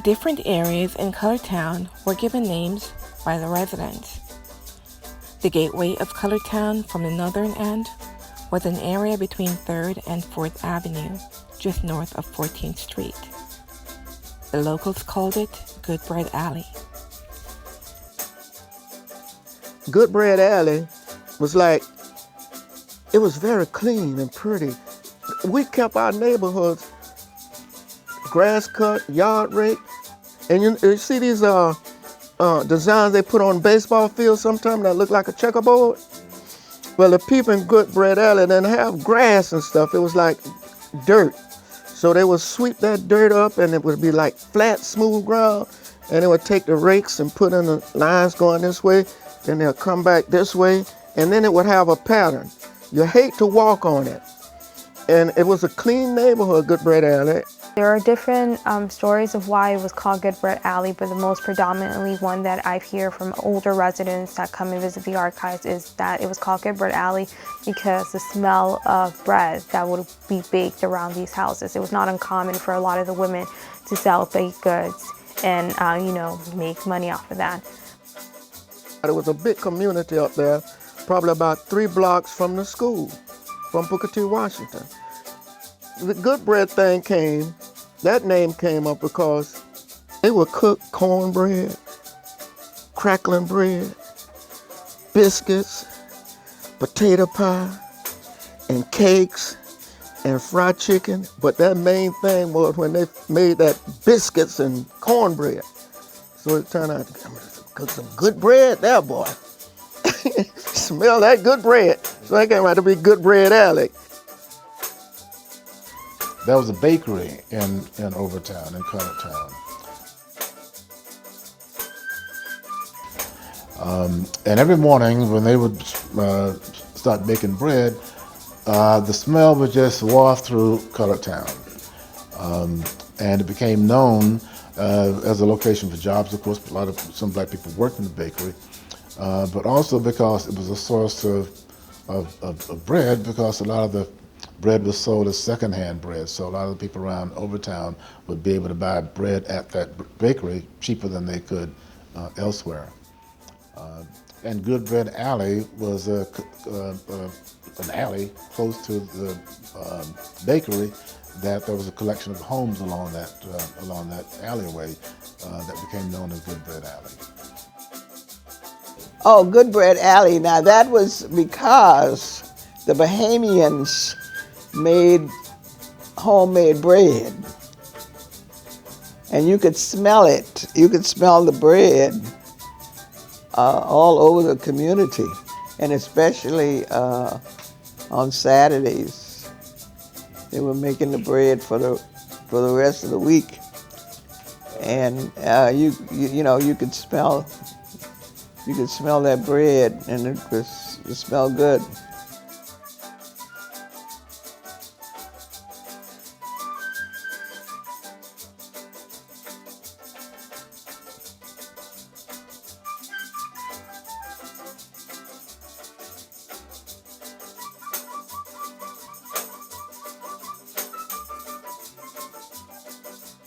Different areas in Colortown were given names by the residents. The gateway of Colortown from the northern end was an area between 3rd and 4th Avenue, just north of 14th Street. The locals called it GoodBread Alley. GoodBread Alley was like, it was very clean and pretty. We kept our neighborhoods grass cut, yard rake, and you see these designs they put on baseball fields sometimes that look like a checkerboard? Well, the people in GoodBread Alley didn't have grass and stuff. It was like dirt. So they would sweep that dirt up and it would be like flat, smooth ground, and they would take the rakes and put in the lines going this way, then they'll come back this way, and then it would have a pattern. You hate to walk on it. And it was a clean neighborhood, GoodBread Alley. There are different stories of why it was called GoodBread Alley, but the most predominantly one that I hear from older residents that come and visit the archives is that it was called GoodBread Alley because the smell of bread that would be baked around these houses. It was not uncommon for a lot of the women to sell baked goods and, make money off of that. There was a big community up there, probably about 3 blocks from the school, from Booker T. Washington. The GoodBread thing that name came up because they would cook cornbread, crackling bread, biscuits, potato pie, and cakes, and fried chicken. But that main thing was when they made that biscuits and cornbread. So it turned out to cook some good bread there, boy. Smell that good bread. So that came out to be GoodBread Alley. There was a bakery in Overtown, in Colortown. And every morning when they would start baking bread, the smell would just waft through Colortown. And it became known as a location for jobs. Of course, some black people worked in the bakery, but also because it was a source of bread, because a lot of the bread was sold as secondhand bread, so a lot of the people around Overtown would be able to buy bread at that bakery cheaper than they could elsewhere. And GoodBread Alley was an alley close to the bakery that there was a collection of homes along that alleyway that became known as GoodBread Alley. Oh, GoodBread Alley. Now that was because the Bahamians made homemade bread, and you could smell it. You could smell the bread all over the community, and especially on Saturdays. They were making the bread for the rest of the week, and you could smell that bread, and it smelled good.